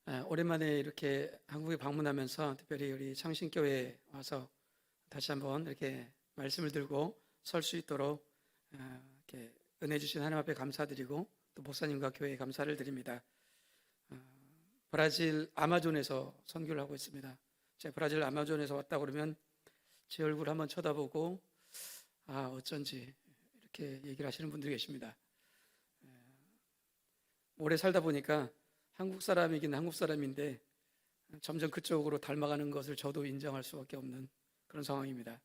오랜만에 이렇게 한국에 방문하면서 특별히 우리 창신교회에 와서 다시 한번 이렇게 말씀을 들고 설 수 있도록 이렇게 은혜 주신 하나님 앞에 감사드리고 또 목사님과 교회에 감사를 드립니다. 브라질 아마존에서 선교를 하고 있습니다. 제가 브라질 아마존에서 왔다 그러면 제 얼굴 한번 쳐다보고 어쩐지 이렇게 얘기를 하시는 분들이 계십니다. 오래 살다 보니까 한국 사람이긴 한국 사람인데 점점 그쪽으로 닮아가는 것을 저도 인정할 수밖에 없는 그런 상황입니다.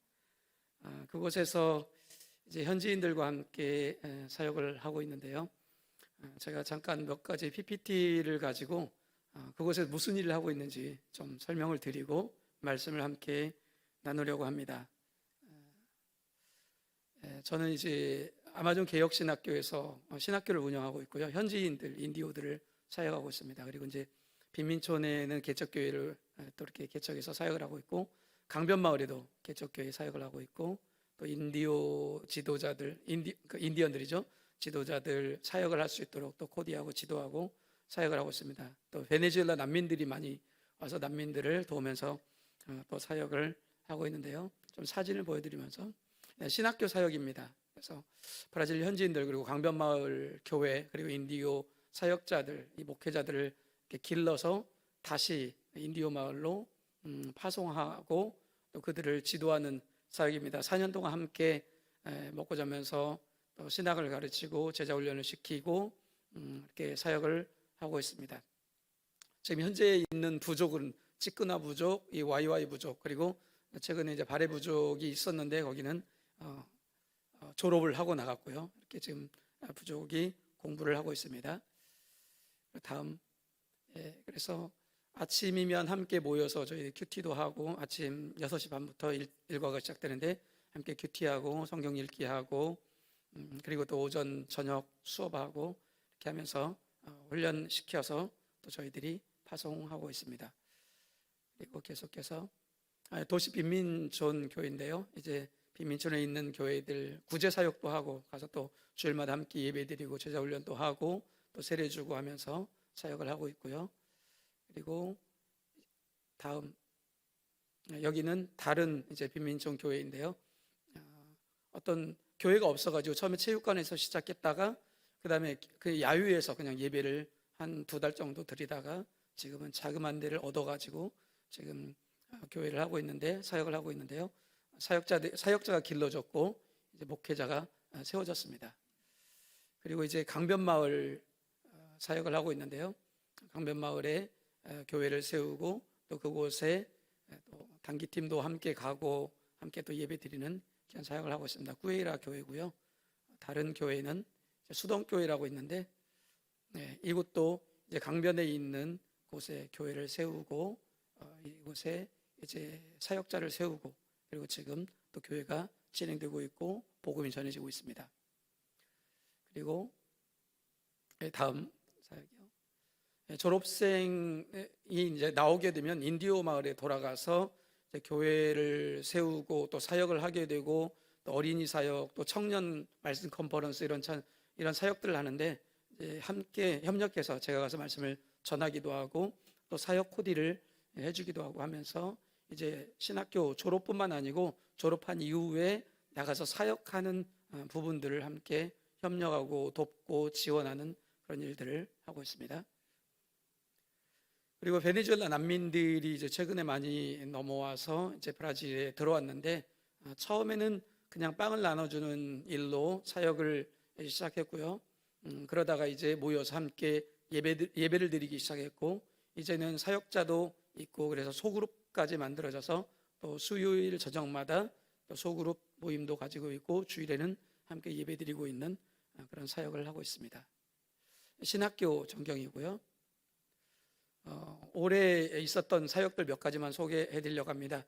그곳에서 이제 현지인들과 함께 사역을 하고 있는데요. 제가 잠깐 몇 가지 PPT를 가지고 그곳에서 무슨 일을 하고 있는지 좀 설명을 드리고 말씀을 함께 나누려고 합니다. 저는 이제 아마존 개혁신학교에서 신학교를 운영하고 있고요. 현지인들, 인디오들을 사역하고 있습니다. 그리고 이제 빈민촌에는 개척교회를 또 이렇게 개척해서 사역을 하고 있고, 강변마을에도 개척교회 사역을 하고 있고, 또 인디오 지도자들, 인디언들이죠. 지도자들 사역을 할 수 있도록 또 코디하고 지도하고 사역을 하고 있습니다. 또 베네수엘라 난민들이 많이 와서 난민들을 도우면서 또 사역을 하고 있는데요. 좀 사진을 보여드리면서 신학교 사역입니다. 그래서 브라질 현지인들 그리고 강변마을 교회 그리고 인디오 사역자들, 이 목회자들을 이렇게 길러서 다시 인디오 마을로 파송하고 또 그들을 지도하는 사역입니다. 4년 동안 함께 먹고 자면서 또 신학을 가르치고 제자 훈련을 시키고 이렇게 사역을 하고 있습니다. 지금 현재 있는 부족은 찌끄나 부족, 이 와이와이 부족, 그리고 최근에 이제 바레 부족이 있었는데 거기는 졸업을 하고 나갔고요. 이렇게 지금 부족이 공부를 하고 있습니다. 다음, 그래서 아침이면 함께 모여서 저희 큐티도 하고 아침 6시 반부터 일과가 시작되는데 함께 큐티하고 성경 읽기하고 그리고 또 오전 저녁 수업하고 이렇게 하면서 훈련시켜서 또 저희들이 파송하고 있습니다. 그리고 계속해서 도시 빈민촌 교회인데요. 이제 빈민촌에 있는 교회들 구제 사역도 하고 가서 또 주일마다 함께 예배드리고 제자 훈련도 하고 또 세례 주고 하면서 사역을 하고 있고요. 그리고 다음, 여기는 다른 이제 빈민촌 교회인데요. 어떤 교회가 없어가지고 처음에 체육관에서 시작했다가 그 다음에 그 야유에서 그냥 예배를 한 2달 정도 드리다가 지금은 자그마한 데를 얻어가지고 지금 교회를 하고 있는데 사역을 하고 있는데요. 사역자가 길러졌고 이제 목회자가 세워졌습니다. 그리고 이제 강변마을 사역을 하고 있는데요. 강변마을에 교회를 세우고 또 그곳에 또 단기팀도 함께 가고 함께 또 예배 드리는 그런 사역을 하고 있습니다. 구에이라 교회고요. 다른 교회는 수동교회라고 있는데 이곳도 이제 강변에 있는 곳에 교회를 세우고 이곳에 이제 사역자를 세우고 그리고 지금 또 교회가 진행되고 있고 복음이 전해지고 있습니다. 그리고 다음 사역이요. 졸업생이 이제 나오게 되면 인디오 마을에 돌아가서 이제 교회를 세우고 또 사역을 하게 되고 또 어린이 사역 또 청년 말씀 컨퍼런스 이런 사역들을 하는데 이제 함께 협력해서 제가 가서 말씀을 전하기도 하고 또 사역 코디를 해주기도 하고 하면서 이제 신학교 졸업뿐만 아니고 졸업한 이후에 나가서 사역하는 부분들을 함께 협력하고 돕고 지원하는 그런 일들을 하고 있습니다. 그리고 베네수엘라 난민들이 이제 최근에 많이 넘어와서 이제 브라질에 들어왔는데 처음에는 그냥 빵을 나눠주는 일로 사역을 시작했고요. 그러다가 이제 모여서 함께 예배를 드리기 시작했고 이제는 사역자도 있고 그래서 소그룹까지 만들어져서 또 수요일 저녁마다 또 소그룹 모임도 가지고 있고 주일에는 함께 예배드리고 있는 그런 사역을 하고 있습니다. 신학교 전경이고요. 올해 있었던 사역들 몇 가지만 소개해 드리려고 합니다.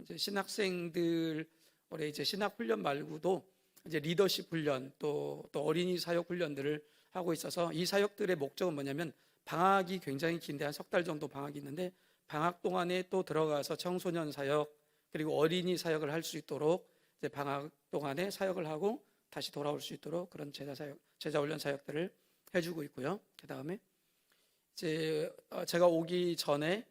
이제 신학생들 올해 이제 신학 훈련 말고도 이제 리더십 훈련 또 어린이 사역 훈련들을 하고 있어서 이 사역들의 목적은 뭐냐면 방학이 굉장히 긴데 한 3달 정도 방학이 있는데 방학 동안에 또 들어가서 청소년 사역 그리고 어린이 사역을 할 수 있도록 이제 방학 동안에 사역을 하고 다시 돌아올 수 있도록 그런 제자 훈련 사역들을 해주고 있고요. 그 다음에 제가 오기 전에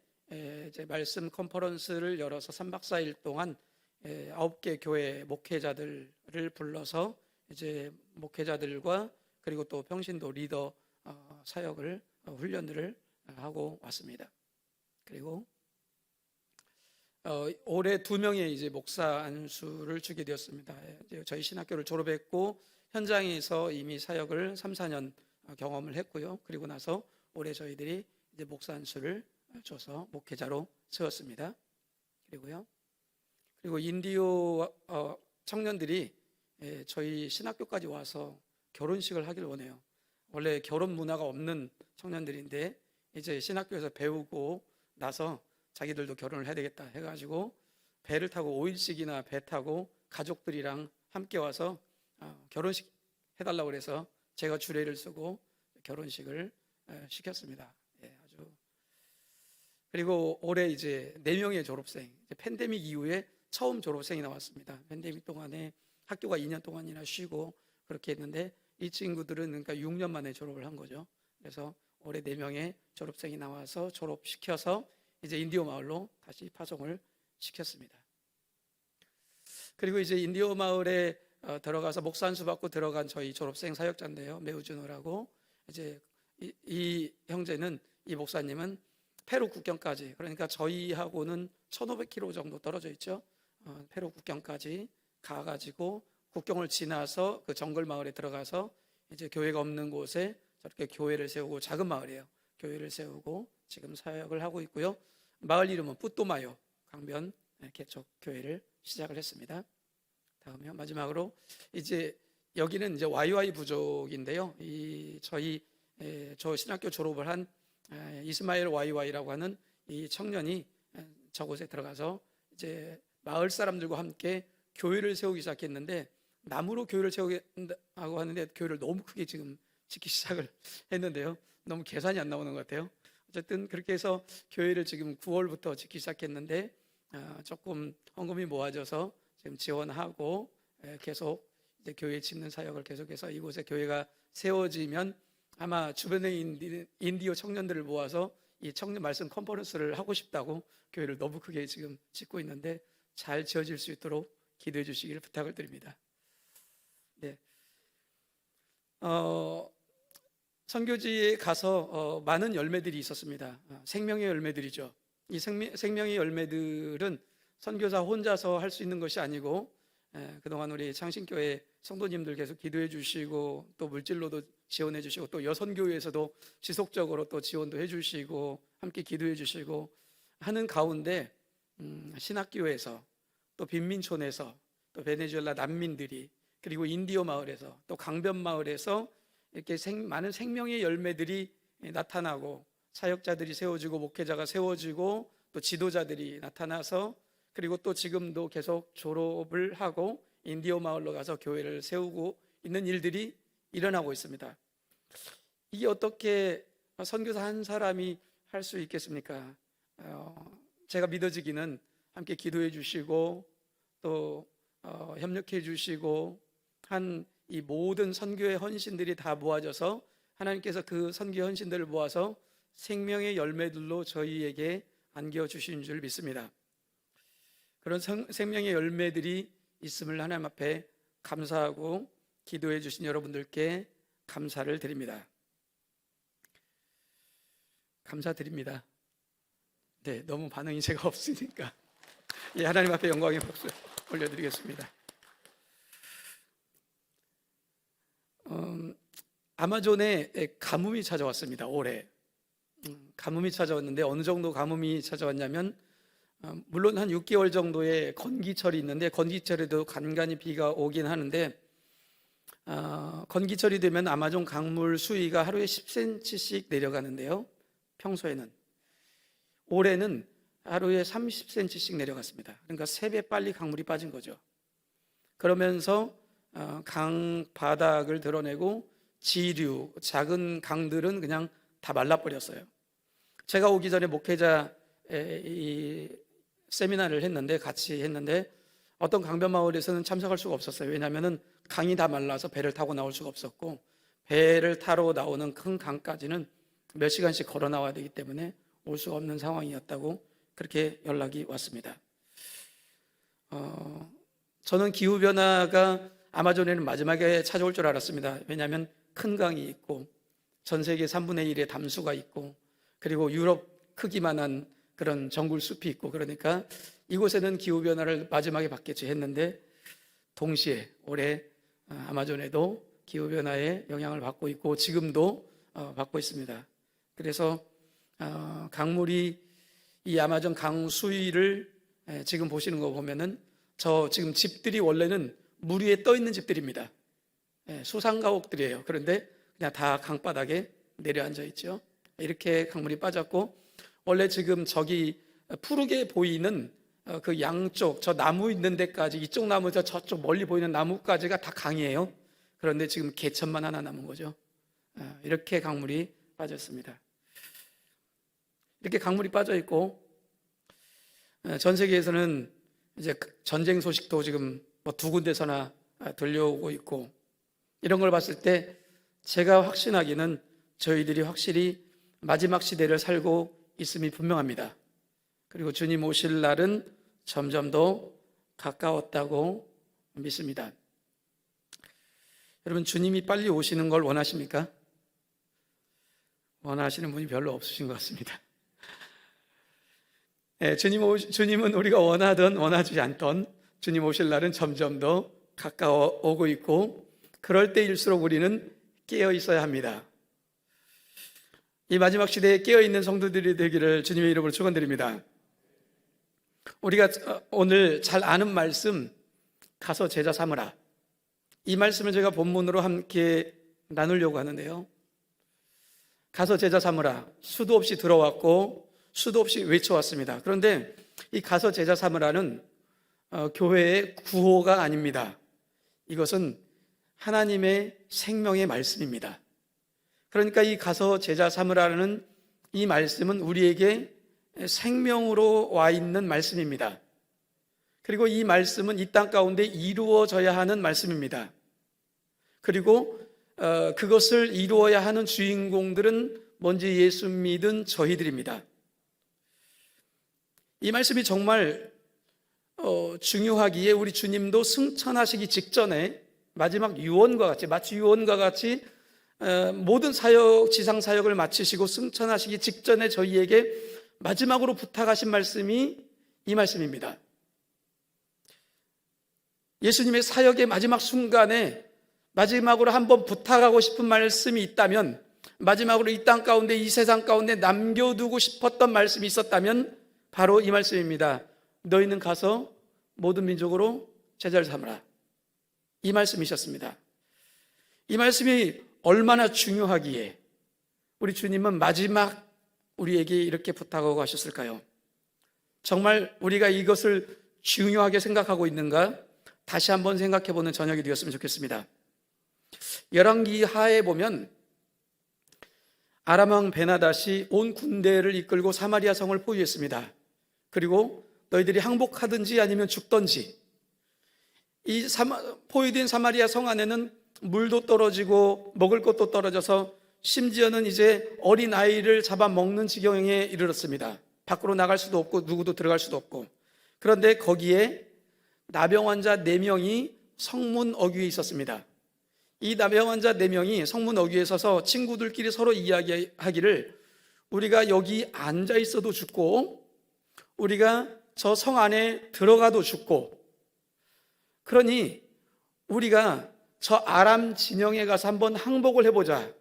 이제 말씀 컨퍼런스를 열어서 3박 4일 동안 9개 교회 목회자들을 불러서 이제 목회자들과 그리고 또 평신도 리더 사역을 훈련들을 하고 왔습니다. 그리고 올해 2명의 이제 목사 안수를 주게 되었습니다. 이제 저희 신학교를 졸업했고 현장에서 이미 사역을 3, 4년 경험을 했고요. 그리고 나서 올해 저희들이 이제 목사 안수를 줘서 목회자로 세웠습니다. 그리고 인디오 청년들이 저희 신학교까지 와서 결혼식을 하길 원해요. 원래 결혼 문화가 없는 청년들인데 이제 신학교에서 배우고 나서 자기들도 결혼을 해야 되겠다 해가지고 배를 타고 5일씩이나 배 타고 가족들이랑 함께 와서 결혼식 해달라고 그래서 제가 주례를 쓰고 결혼식을 시켰습니다. 그리고 올해 이제 4명의 졸업생, 팬데믹 이후에 처음 졸업생이 나왔습니다. 팬데믹 동안에 학교가 2년 동안이나 쉬고 그렇게 했는데 이 친구들은 그러니까 6년 만에 졸업을 한 거죠. 그래서 올해 4명의 졸업생이 나와서 졸업시켜서 이제 인디오 마을로 다시 파송을 시켰습니다. 그리고 이제 인디오 마을에 들어가서 목사 안수 받고 들어간 저희 졸업생 사역자인데요. 매우준호라고 이제 이 형제는 이 목사님은 페루 국경까지, 그러니까 저희하고는 1,500km 정도 떨어져 있죠. 페루 국경까지 가가지고 국경을 지나서 그 정글 마을에 들어가서 이제 교회가 없는 곳에 저렇게 교회를 세우고, 작은 마을이에요. 교회를 세우고 지금 사역을 하고 있고요. 마을 이름은 뿌또마요 강변 개척 교회를 시작을 했습니다. 다음이요. 마지막으로 이제 여기는 이제 YY 부족인데요. 저 신학교 졸업을 한 이스마엘 YY라고 하는 이 청년이 저곳에 들어가서 이제 마을 사람들과 함께 교회를 세우기 시작했는데, 나무로 교회를 세우겠다고 하는데 교회를 너무 크게 지금 짓기 시작을 했는데요. 너무 계산이 안 나오는 것 같아요. 어쨌든 그렇게 해서 교회를 지금 9월부터 짓기 시작했는데 조금 헌금이 모아져서 지금 지원하고 계속 이제 교회 짓는 사역을 계속해서 이곳에 교회가 세워지면 아마 주변에 인디오 청년들을 모아서 이 청년 말씀 컨퍼런스를 하고 싶다고 교회를 너무 크게 지금 짓고 있는데 잘 지어질 수 있도록 기도해 주시기를 부탁을 드립니다. 네. 선교지에 가서 많은 열매들이 있었습니다. 생명의 열매들이죠. 이 생명의 열매들은 선교사 혼자서 할 수 있는 것이 아니고 그동안 우리 창신교회 성도님들 계속 기도해 주시고 또 물질로도 지원해 주시고 또 여선교회에서도 지속적으로 또 지원도 해 주시고 함께 기도해 주시고 하는 가운데 신학교에서 또 빈민촌에서 또 베네수엘라 난민들이 그리고 인디오 마을에서 또 강변 마을에서 이렇게 많은 생명의 열매들이 나타나고 사역자들이 세워지고 목회자가 세워지고 또 지도자들이 나타나서 그리고 또 지금도 계속 졸업을 하고 인디오 마을로 가서 교회를 세우고 있는 일들이 일어나고 있습니다. 이게 어떻게 선교사 한 사람이 할 수 있겠습니까? 제가 믿어지기는 함께 기도해 주시고 또 협력해 주시고 한 이 모든 선교의 헌신들이 다 모아져서 하나님께서 그 선교의 헌신들을 모아서 생명의 열매들로 저희에게 안겨주신 줄 믿습니다. 그런 생명의 열매들이 있음을 하나님 앞에 감사하고 기도해 주신 여러분들께 감사를 드립니다. 감사드립니다. 네, 너무 반응이 제가 없으니까 하나님 앞에 영광의 박수 올려드리겠습니다. 아마존에 가뭄이 찾아왔습니다. 올해 가뭄이 찾아왔는데 어느 정도 가뭄이 찾아왔냐면 물론 한 6개월 정도의 건기철이 있는데 건기철에도 간간히 비가 오긴 하는데 건기철이 되면 아마존 강물 수위가 하루에 10cm씩 내려가는데요. 평소에는 올해는 하루에 30cm씩 내려갔습니다. 그러니까 3배 빨리 강물이 빠진 거죠. 그러면서 강 바닥을 드러내고 지류, 작은 강들은 그냥 다 말라버렸어요. 제가 오기 전에 목회자 이 세미나를 했는데 같이 했는데 어떤 강변 마을에서는 참석할 수가 없었어요. 왜냐하면 강이 다 말라서 배를 타고 나올 수가 없었고 배를 타러 나오는 큰 강까지는 몇 시간씩 걸어 나와야 되기 때문에 올 수가 없는 상황이었다고 그렇게 연락이 왔습니다. 저는 기후변화가 아마존에는 마지막에 찾아올 줄 알았습니다. 왜냐하면 큰 강이 있고 전 세계 3분의 1의 담수가 있고 그리고 유럽 크기만한 그런 정글 숲이 있고 그러니까 이곳에는 기후변화를 마지막에 받겠지 했는데 동시에 올해 아마존에도 기후변화의 영향을 받고 있고 지금도 받고 있습니다. 그래서 강물이 이 아마존 강 수위를 지금 보시는 거 보면은 저 지금 집들이 원래는 물 위에 떠 있는 집들입니다. 수상가옥들이에요. 그런데 그냥 다 강바닥에 내려앉아 있죠. 이렇게 강물이 빠졌고 원래 지금 저기 푸르게 보이는 그 양쪽 저 나무 있는 데까지 이쪽 나무에서 저쪽 멀리 보이는 나무까지가 다 강이에요. 그런데 지금 개천만 하나 남은 거죠. 이렇게 강물이 빠졌습니다. 이렇게 강물이 빠져 있고 전 세계에서는 이제 전쟁 소식도 지금 뭐 두 군데서나 들려오고 있고 이런 걸 봤을 때 제가 확신하기는 저희들이 확실히 마지막 시대를 살고 있음이 분명합니다. 그리고 주님 오실 날은 점점 더 가까웠다고 믿습니다. 여러분 주님이 빨리 오시는 걸 원하십니까? 원하시는 분이 별로 없으신 것 같습니다. 주님은 우리가 원하든 원하지 않던 주님 오실 날은 점점 더 가까워 오고 있고 그럴 때일수록 우리는 깨어 있어야 합니다. 이 마지막 시대에 깨어 있는 성도들이 되기를 주님의 이름으로 축원드립니다. 우리가 오늘 잘 아는 말씀 가서 제자 삼으라 이 말씀을 제가 본문으로 함께 나누려고 하는데요. 가서 제자 삼으라 수도 없이 들어왔고 수도 없이 외쳐왔습니다. 그런데 이 가서 제자 삼으라는 교회의 구호가 아닙니다. 이것은 하나님의 생명의 말씀입니다. 그러니까 이 가서 제자 삼으라는 이 말씀은 우리에게 생명으로 와 있는 말씀입니다. 그리고 이 말씀은 이 땅 가운데 이루어져야 하는 말씀입니다. 그리고 그것을 이루어야 하는 주인공들은 먼저 예수 믿은 저희들입니다. 이 말씀이 정말 중요하기에 우리 주님도 승천하시기 직전에 마지막 유언과 같이 마치 유언과 같이 모든 사역 지상 사역을 마치시고 승천하시기 직전에 저희에게 마지막으로 부탁하신 말씀이 이 말씀입니다. 예수님의 사역의 마지막 순간에 마지막으로 한번 부탁하고 싶은 말씀이 있다면 마지막으로 이 땅 가운데 이 세상 가운데 남겨두고 싶었던 말씀이 있었다면 바로 이 말씀입니다. 너희는 가서 모든 민족으로 제자를 삼으라. 이 말씀이셨습니다. 이 말씀이 얼마나 중요하기에 우리 주님은 마지막 우리에게 이렇게 부탁하고 하셨을까요? 정말 우리가 이것을 중요하게 생각하고 있는가? 다시 한번 생각해보는 저녁이 되었으면 좋겠습니다. 열왕기 하에 보면 아람 왕 베나닷이 온 군대를 이끌고 사마리아 성을 포위했습니다. 그리고 너희들이 항복하든지 아니면 죽든지 이 포위된 사마리아 성 안에는 물도 떨어지고 먹을 것도 떨어져서 심지어는 이제 어린 아이를 잡아먹는 지경에 이르렀습니다. 밖으로 나갈 수도 없고 누구도 들어갈 수도 없고 그런데 거기에 나병 환자 4명이 성문 어귀에 있었습니다. 이 나병 환자 4명이 성문 어귀에 서서 친구들끼리 서로 이야기하기를 우리가 여기 앉아 있어도 죽고 우리가 저 성 안에 들어가도 죽고 그러니 우리가 저 아람 진영에 가서 한번 항복을 해보자.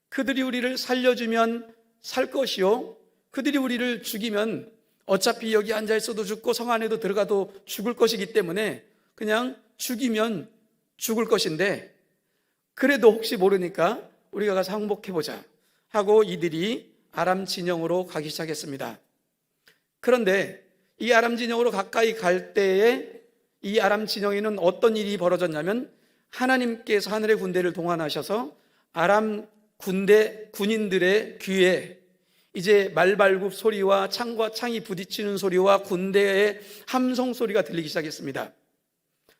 그들이 우리를 살려주면 살 것이요 그들이 우리를 죽이면 어차피 여기 앉아 있어도 죽고 성 안에도 들어가도 죽을 것이기 때문에 그냥 죽이면 죽을 것인데 그래도 혹시 모르니까 우리가 가서 항복해보자 하고 이들이 아람 진영으로 가기 시작했습니다. 그런데 이 아람 진영으로 가까이 갈 때에 이 아람 진영에는 어떤 일이 벌어졌냐면 하나님께서 하늘의 군대를 동원하셔서 아람 군인들의 귀에 이제 말발굽 소리와 창과 창이 부딪히는 소리와 군대의 함성 소리가 들리기 시작했습니다.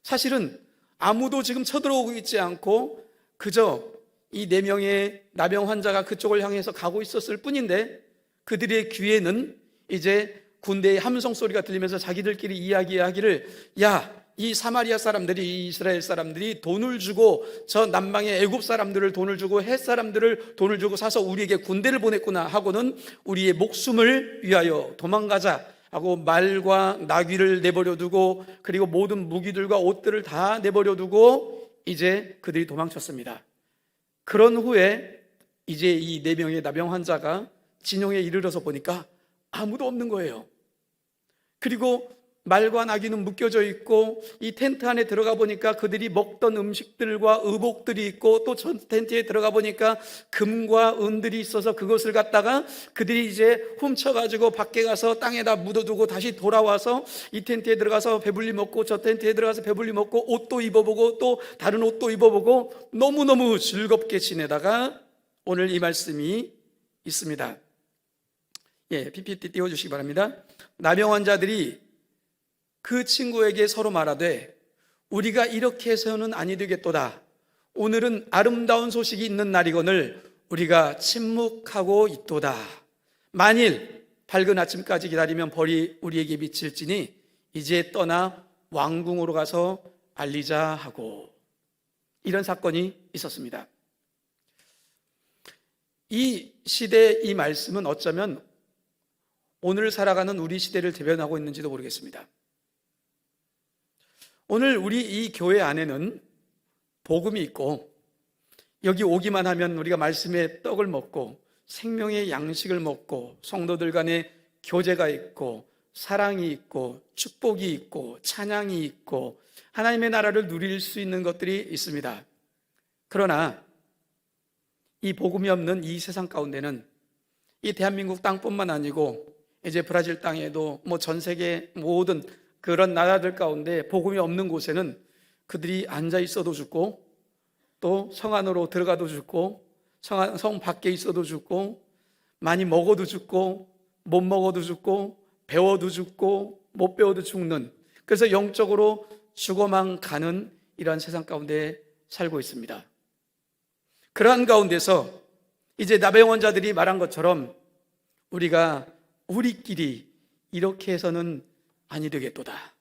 사실은 아무도 지금 쳐들어오고 있지 않고 그저 이 4명의 나병 환자가 그쪽을 향해서 가고 있었을 뿐인데 그들의 귀에는 이제 군대의 함성 소리가 들리면서 자기들끼리 이야기하기를, 야, 이 사마리아 사람들이, 이 이스라엘 사람들이 돈을 주고 저 남방의 애굽 사람들을 돈을 주고 헷 사람들을 돈을 주고 사서 우리에게 군대를 보냈구나 하고는 우리의 목숨을 위하여 도망가자 하고 말과 나귀를 내버려 두고 그리고 모든 무기들과 옷들을 다 내버려 두고 이제 그들이 도망쳤습니다. 그런 후에 이제 이 4명의 나병 환자가 진영에 이르러서 보니까 아무도 없는 거예요. 그리고 말과 나귀는 묶여져 있고 이 텐트 안에 들어가 보니까 그들이 먹던 음식들과 의복들이 있고 또 전 텐트에 들어가 보니까 금과 은들이 있어서 그것을 갖다가 그들이 이제 훔쳐가지고 밖에 가서 땅에다 묻어두고 다시 돌아와서 이 텐트에 들어가서 배불리 먹고 저 텐트에 들어가서 배불리 먹고 옷도 입어보고 또 다른 옷도 입어보고 너무너무 즐겁게 지내다가 오늘 이 말씀이 있습니다. PPT 띄워주시기 바랍니다. 나병 환자들이 그 친구에게 서로 말하되 우리가 이렇게 해서는 아니 되겠도다. 오늘은 아름다운 소식이 있는 날이거늘 우리가 침묵하고 있도다. 만일 밝은 아침까지 기다리면 벌이 우리에게 미칠지니 이제 떠나 왕궁으로 가서 알리자 하고, 이런 사건이 있었습니다. 이 시대의 이 말씀은 어쩌면 오늘 살아가는 우리 시대를 대변하고 있는지도 모르겠습니다. 오늘 우리 이 교회 안에는 복음이 있고 여기 오기만 하면 우리가 말씀의 떡을 먹고 생명의 양식을 먹고 성도들 간에 교제가 있고 사랑이 있고 축복이 있고 찬양이 있고 하나님의 나라를 누릴 수 있는 것들이 있습니다. 그러나 이 복음이 없는 이 세상 가운데는 이 대한민국 땅뿐만 아니고 이제 브라질 땅에도 전 세계 모든 그런 나라들 가운데 복음이 없는 곳에는 그들이 앉아 있어도 죽고 또 성 안으로 들어가도 죽고 성 밖에 있어도 죽고 많이 먹어도 죽고 못 먹어도 죽고 배워도 죽고 못 배워도 죽는, 그래서 영적으로 죽어만 가는 이러한 세상 가운데 살고 있습니다. 그러한 가운데서 이제 나병 환자들이 말한 것처럼 우리가 우리끼리 이렇게 해서는 아니 되겠도다.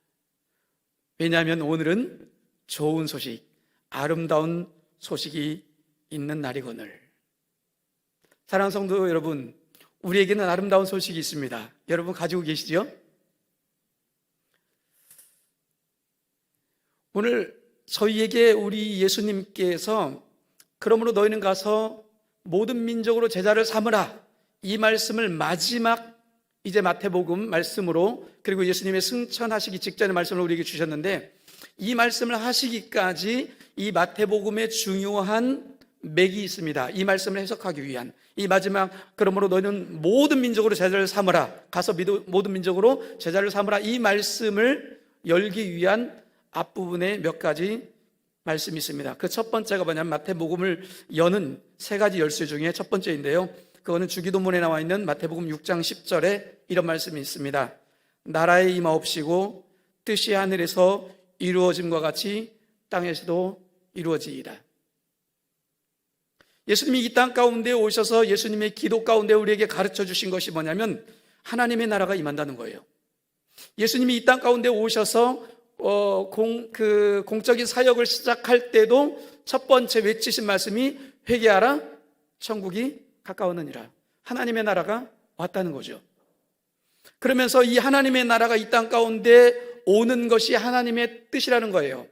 왜냐하면 오늘은 좋은 소식, 아름다운 소식이 있는 날이거늘. 사랑하는 성도 여러분, 우리에게는 아름다운 소식이 있습니다. 여러분 가지고 계시죠? 오늘 저희에게 우리 예수님께서 그러므로 너희는 가서 모든 민족으로 제자를 삼으라, 이 말씀을 마지막 이제 마태복음 말씀으로, 그리고 예수님의 승천하시기 직전의 말씀을 우리에게 주셨는데, 이 말씀을 하시기까지 이 마태복음의 중요한 맥이 있습니다. 이 말씀을 해석하기 위한 이 마지막, 그러므로 너희는 모든 민족으로 제자를 삼으라, 가서 모든 민족으로 제자를 삼으라, 이 말씀을 열기 위한 앞부분에 몇 가지 말씀이 있습니다. 그 첫 번째가 뭐냐면 마태복음을 여는 3가지 열쇠 중에 첫 번째인데요, 그거는 주기도문에 나와 있는 마태복음 6장 10절에 이런 말씀이 있습니다. 나라에 임하옵시고 뜻이 하늘에서 이루어짐과 같이 땅에서도 이루어지이다. 예수님이 이 땅 가운데 오셔서 예수님의 기도 가운데 우리에게 가르쳐 주신 것이 뭐냐면 하나님의 나라가 임한다는 거예요. 예수님이 이 땅 가운데 오셔서 공적인 사역을 시작할 때도 첫 번째 외치신 말씀이 회개하라, 천국이 가까웠느니라. 하나님의 나라가 왔다는 거죠. 그러면서 이 하나님의 나라가 이 땅 가운데 오는 것이 하나님의 뜻이라는 거예요.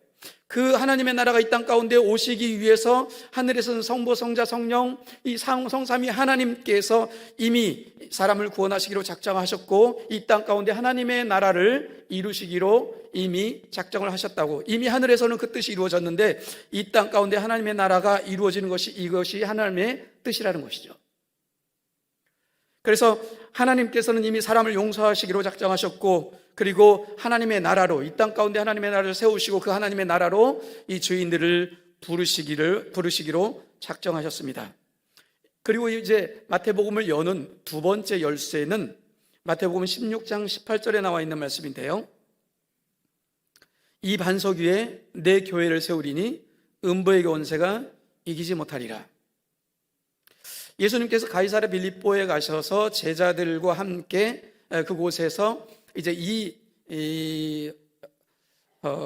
그 하나님의 나라가 이 땅 가운데 오시기 위해서 하늘에서는 성부, 성자, 성령, 이 성삼위 하나님께서 이미 사람을 구원하시기로 작정하셨고 이 땅 가운데 하나님의 나라를 이루시기로 이미 작정을 하셨다고. 이미 하늘에서는 그 뜻이 이루어졌는데 이 땅 가운데 하나님의 나라가 이루어지는 것이, 이것이 하나님의 뜻이라는 것이죠. 그래서 하나님께서는 이미 사람을 용서하시기로 작정하셨고, 그리고 하나님의 나라로, 이 땅 가운데 하나님의 나라를 세우시고 그 하나님의 나라로 이 죄인들을 부르시기로 작정하셨습니다. 그리고 이제 마태복음을 여는 두 번째 열쇠는 마태복음 16장 18절에 나와 있는 말씀인데요, 이 반석 위에 내 교회를 세우리니 음부의 권세가 이기지 못하리라. 예수님께서 가이사랴 빌립보에 가셔서 제자들과 함께 그곳에서 이제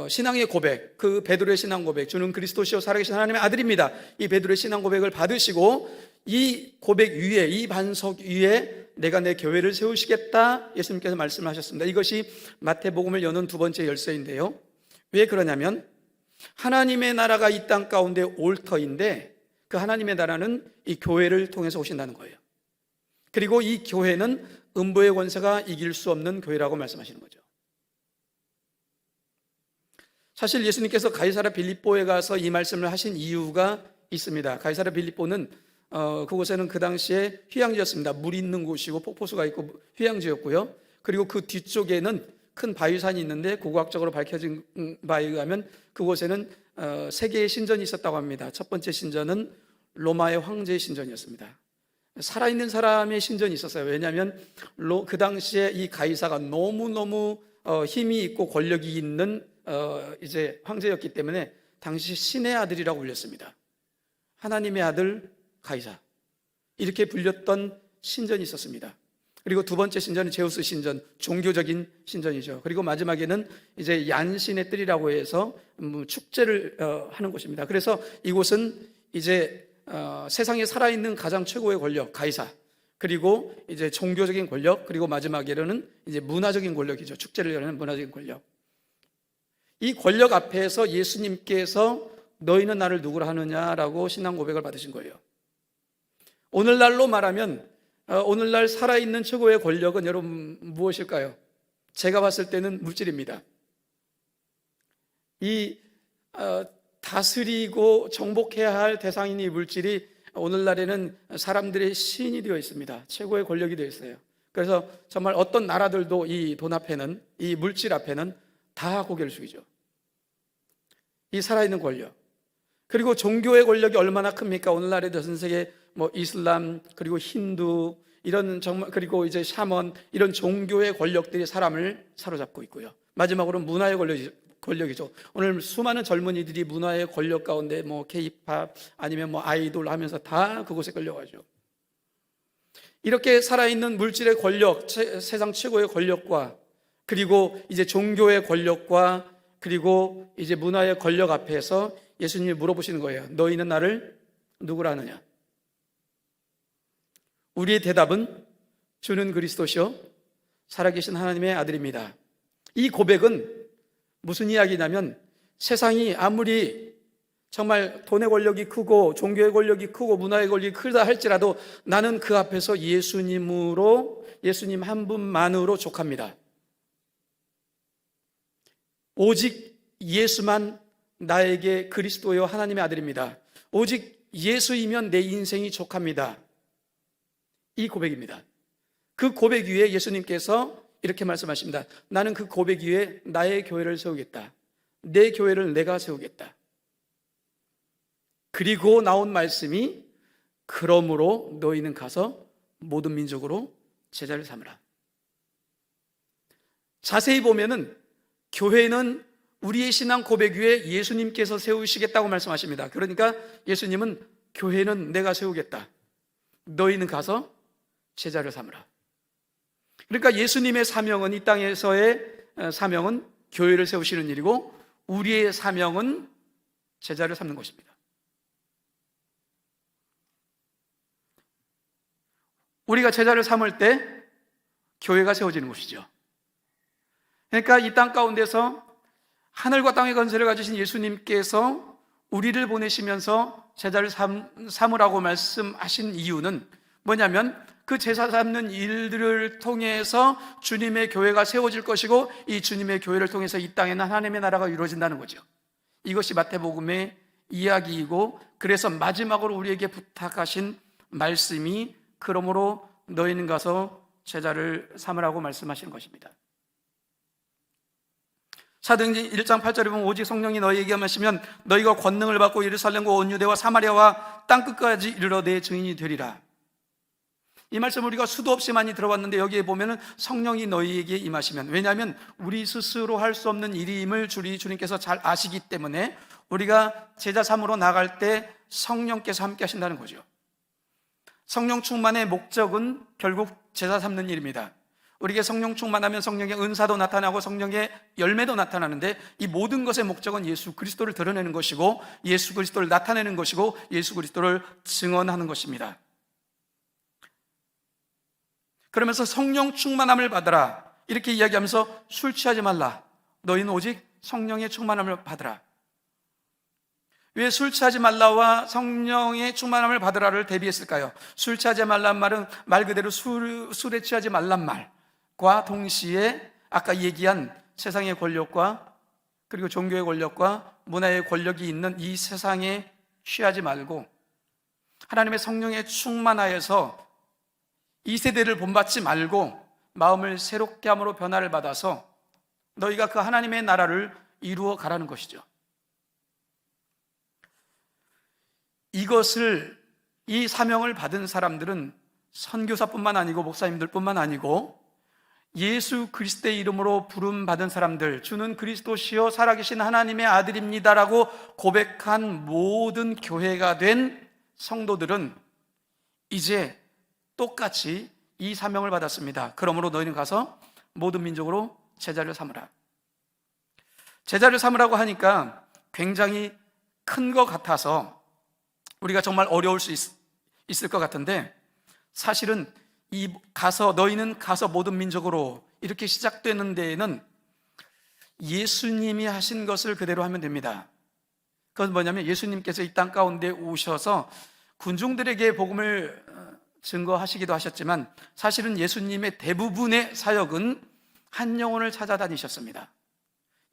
신앙의 고백, 그 베드로의 신앙 고백, 주는 그리스도시요 살아계신 하나님의 아들입니다. 이 베드로의 신앙 고백을 받으시고 이 고백 위에, 이 반석 위에 내가 내 교회를 세우시겠다 예수님께서 말씀하셨습니다. 이것이 마태복음을 여는 두 번째 열쇠인데요. 왜 그러냐면 하나님의 나라가 이 땅 가운데 올 터인데 그 하나님의 나라는 이 교회를 통해서 오신다는 거예요. 그리고 이 교회는 음부의 권세가 이길 수 없는 교회라고 말씀하시는 거죠. 사실 예수님께서 가이사랴 빌립보에 가서 이 말씀을 하신 이유가 있습니다. 가이사랴 빌립보는 그곳에는 그 당시에 휴양지였습니다. 물이 있는 곳이고 폭포수가 있고 휴양지였고요. 그리고 그 뒤쪽에는 큰 바위산이 있는데 고고학적으로 밝혀진 바에 의하면 그곳에는 세 개의 신전이 있었다고 합니다. 첫 번째 신전은 로마의 황제의 신전이었습니다. 살아있는 사람의 신전이 있었어요. 왜냐하면 그 당시에 이 가이사가 너무너무 힘이 있고 권력이 있는 이제 황제였기 때문에 당시 신의 아들이라고 불렸습니다. 하나님의 아들 가이사, 이렇게 불렸던 신전이 있었습니다. 그리고 두 번째 신전은 제우스 신전, 종교적인 신전이죠. 그리고 마지막에는 이제 얀신의 뜰이라고 해서 축제를 하는 곳입니다. 그래서 이곳은 이제 세상에 살아있는 가장 최고의 권력 가이사, 그리고 이제 종교적인 권력, 그리고 마지막에는 이제 문화적인 권력이죠. 축제를 여는 문화적인 권력. 이 권력 앞에서 예수님께서 너희는 나를 누구라 하느냐라고 신앙 고백을 받으신 거예요. 오늘날로 말하면 오늘날 살아있는 최고의 권력은 여러분 무엇일까요? 제가 봤을 때는 물질입니다. 이 다스리고 정복해야 할 대상인 이 물질이 오늘날에는 사람들의 시인이 되어 있습니다. 최고의 권력이 되어 있어요. 그래서 정말 어떤 나라들도 이 돈 앞에는, 이 물질 앞에는 다 고개를 숙이죠. 이 살아있는 권력, 그리고 종교의 권력이 얼마나 큽니까? 오늘날에도 전 세계 이슬람, 그리고 힌두, 이런 정말, 그리고 이제 샤먼, 이런 종교의 권력들이 사람을 사로잡고 있고요. 마지막으로 문화의 권력이죠. 오늘 수많은 젊은이들이 문화의 권력 가운데 K-팝 아니면 아이돌 하면서 다 그곳에 끌려가죠. 이렇게 살아있는 물질의 권력, 세상 최고의 권력과, 그리고 이제 종교의 권력과, 그리고 이제 문화의 권력 앞에서 예수님이 물어보시는 거예요. 너희는 나를 누구라 하느냐? 우리의 대답은 주는 그리스도시요 살아계신 하나님의 아들입니다. 이 고백은 무슨 이야기냐면 세상이 아무리 정말 돈의 권력이 크고 종교의 권력이 크고 문화의 권력이 크다 할지라도 나는 그 앞에서 예수님 한 분만으로 족합니다. 오직 예수만 나에게 그리스도요 하나님의 아들입니다. 오직 예수이면 내 인생이 족합니다. 이 고백입니다. 그 고백 위에 예수님께서 이렇게 말씀하십니다. 나는 그 고백 위에 나의 교회를 세우겠다. 내 교회를 내가 세우겠다. 그리고 나온 말씀이 그러므로 너희는 가서 모든 민족으로 제자를 삼으라. 자세히 보면은 교회는 우리의 신앙 고백 위에 예수님께서 세우시겠다고 말씀하십니다. 그러니까 예수님은 교회는 내가 세우겠다. 너희는 가서 제자를 삼으라. 그러니까 예수님의 사명은, 이 땅에서의 사명은 교회를 세우시는 일이고 우리의 사명은 제자를 삼는 것입니다. 우리가 제자를 삼을 때 교회가 세워지는 것이죠. 그러니까 이 땅 가운데서 하늘과 땅의 건설을 가지신 예수님께서 우리를 보내시면서 제자를 삼으라고 말씀하신 이유는 뭐냐면 그 제자 삼는 일들을 통해서 주님의 교회가 세워질 것이고 이 주님의 교회를 통해서 이 땅에는 하나님의 나라가 이루어진다는 거죠. 이것이 마태복음의 이야기이고, 그래서 마지막으로 우리에게 부탁하신 말씀이 그러므로 너희는 가서 제자를 삼으라고 말씀하시는 것입니다. 사도행전 1장 8절에 보면 오직 성령이 너희에게 임하시면 너희가 권능을 받고 예루살렘과 온 유대와 사마리아와 땅끝까지 이르러 내 증인이 되리라. 이 말씀 우리가 수도 없이 많이 들어봤는데 여기에 보면은 성령이 너희에게 임하시면, 왜냐하면 우리 스스로 할 수 없는 일임을 주님께서 잘 아시기 때문에 우리가 제자 삼으로 나갈 때 성령께서 함께 하신다는 거죠. 성령 충만의 목적은 결국 제자 삼는 일입니다. 우리에게 성령 충만하면 성령의 은사도 나타나고 성령의 열매도 나타나는데, 이 모든 것의 목적은 예수 그리스도를 드러내는 것이고 예수 그리스도를 나타내는 것이고 예수 그리스도를 증언하는 것입니다. 그러면서 성령 충만함을 받으라 이렇게 이야기하면서 술 취하지 말라. 너희는 오직 성령의 충만함을 받으라. 왜 술 취하지 말라와 성령의 충만함을 받으라를 대비했을까요? 술 취하지 말란 말은 말 그대로 술에 취하지 말란 말과 동시에 아까 얘기한 세상의 권력과 그리고 종교의 권력과 문화의 권력이 있는 이 세상에 취하지 말고 하나님의 성령에 충만하여서 이 세대를 본받지 말고 마음을 새롭게 함으로 변화를 받아서 너희가 그 하나님의 나라를 이루어 가라는 것이죠. 이 사명을 받은 사람들은 선교사뿐만 아니고 목사님들뿐만 아니고 예수 그리스도의 이름으로 부름받은 사람들, 주는 그리스도시요 살아계신 하나님의 아들입니다라고 고백한 모든 교회가 된 성도들은 이제 똑같이 이 사명을 받았습니다. 그러므로 너희는 가서 모든 민족으로 제자를 삼으라. 제자를 삼으라고 하니까 굉장히 큰 것 같아서 우리가 정말 어려울 수 있을 것 같은데, 사실은 너희는 가서 모든 민족으로 이렇게 시작되는 데에는 예수님이 하신 것을 그대로 하면 됩니다. 그건 뭐냐면 예수님께서 이 땅 가운데 오셔서 군중들에게 복음을 증거하시기도 하셨지만 사실은 예수님의 대부분의 사역은 한 영혼을 찾아다니셨습니다.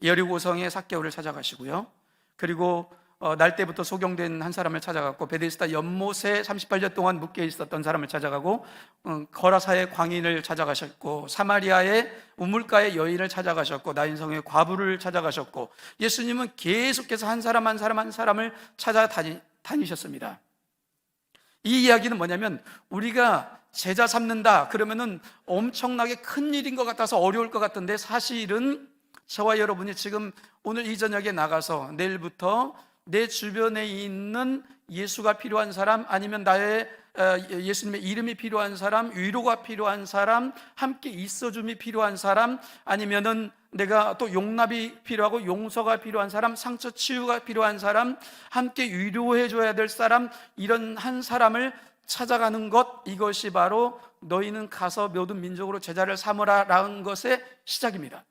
여리고성의 삭개오를 찾아가시고요, 그리고 날 때부터 소경된 한 사람을 찾아갔고, 베데스다 연못에 38년 동안 묶여 있었던 사람을 찾아가고, 거라사의 광인을 찾아가셨고, 사마리아의 우물가의 여인을 찾아가셨고, 나인성의 과부를 찾아가셨고, 예수님은 계속해서 한 사람 한 사람을 찾아다니셨습니다. 이 이야기는 뭐냐면, 우리가 제자 삼는다 그러면은 엄청나게 큰 일인 것 같아서 어려울 것 같은데, 사실은 저와 여러분이 지금 오늘 이 저녁에 나가서 내일부터 내 주변에 있는 예수가 필요한 사람, 아니면 나의 예수님의 이름이 필요한 사람, 위로가 필요한 사람, 함께 있어줌이 필요한 사람, 아니면은 내가 또 용납이 필요하고 용서가 필요한 사람, 상처 치유가 필요한 사람, 함께 위로해 줘야 될 사람, 이런 한 사람을 찾아가는 것, 이것이 바로 너희는 가서 모든 민족으로 제자를 삼으라라는 것의 시작입니다.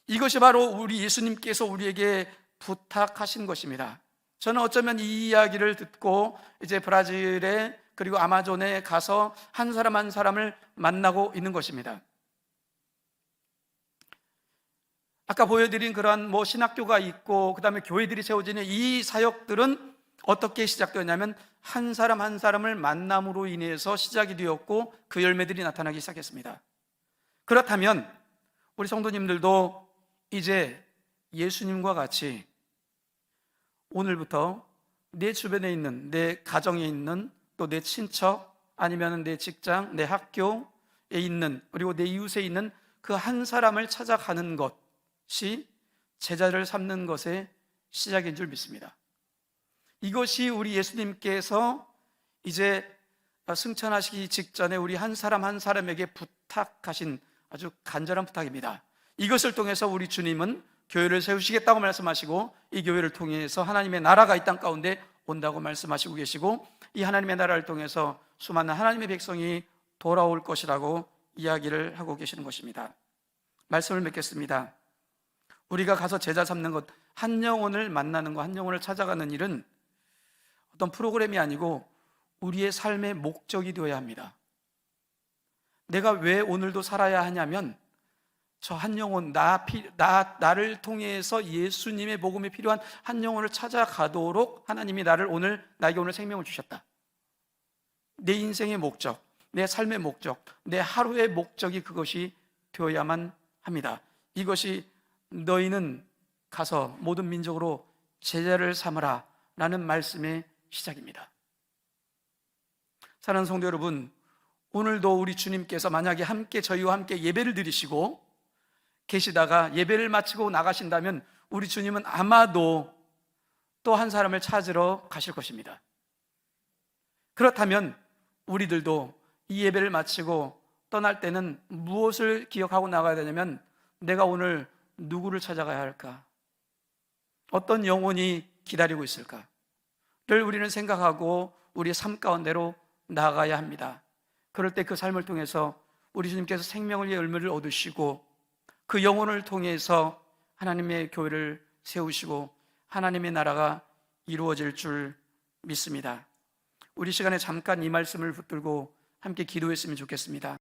이것이 바로 우리 예수님께서 우리에게 부탁하신 것입니다. 저는 어쩌면 이 이야기를 듣고 이제 브라질에 그리고 아마존에 가서 한 사람 한 사람을 만나고 있는 것입니다. 아까 보여드린 그러한 신학교가 있고 그 다음에 교회들이 세워지는 이 사역들은 어떻게 시작되었냐면 한 사람 한 사람을 만남으로 인해서 시작이 되었고 그 열매들이 나타나기 시작했습니다. 그렇다면 우리 성도님들도 이제 예수님과 같이 오늘부터 내 주변에 있는, 내 가정에 있는, 또 내 친척, 아니면 내 직장, 내 학교에 있는, 그리고 내 이웃에 있는 그 한 사람을 찾아가는 것이 제자를 삼는 것의 시작인 줄 믿습니다. 이것이 우리 예수님께서 이제 승천하시기 직전에 우리 한 사람 한 사람에게 부탁하신 아주 간절한 부탁입니다. 이것을 통해서 우리 주님은 교회를 세우시겠다고 말씀하시고, 이 교회를 통해서 하나님의 나라가 이 땅 가운데 온다고 말씀하시고 계시고, 이 하나님의 나라를 통해서 수많은 하나님의 백성이 돌아올 것이라고 이야기를 하고 계시는 것입니다. 말씀을 맺겠습니다. 우리가 가서 제자 삼는 것, 한 영혼을 만나는 것, 한 영혼을 찾아가는 일은 어떤 프로그램이 아니고 우리의 삶의 목적이 되어야 합니다. 내가 왜 오늘도 살아야 하냐면 저 한 영혼, 나를 통해서 예수님의 복음이 필요한 한 영혼을 찾아가도록 하나님이 나에게 오늘 생명을 주셨다. 내 인생의 목적, 내 삶의 목적, 내 하루의 목적이 그것이 되어야만 합니다. 이것이 너희는 가서 모든 민족으로 제자를 삼으라 라는 말씀의 시작입니다. 사랑하는 성도 여러분, 오늘도 우리 주님께서 만약에 저희와 함께 예배를 드리시고 계시다가 예배를 마치고 나가신다면 우리 주님은 아마도 또 한 사람을 찾으러 가실 것입니다. 그렇다면 우리들도 이 예배를 마치고 떠날 때는 무엇을 기억하고 나가야 되냐면, 내가 오늘 누구를 찾아가야 할까? 어떤 영혼이 기다리고 있을까를 우리는 생각하고 우리의 삶 가운데로 나아가야 합니다. 그럴 때 그 삶을 통해서 우리 주님께서 생명을 위해 열매를 얻으시고, 그 영혼을 통해서 하나님의 교회를 세우시고 하나님의 나라가 이루어질 줄 믿습니다. 우리 시간에 잠깐 이 말씀을 붙들고 함께 기도했으면 좋겠습니다.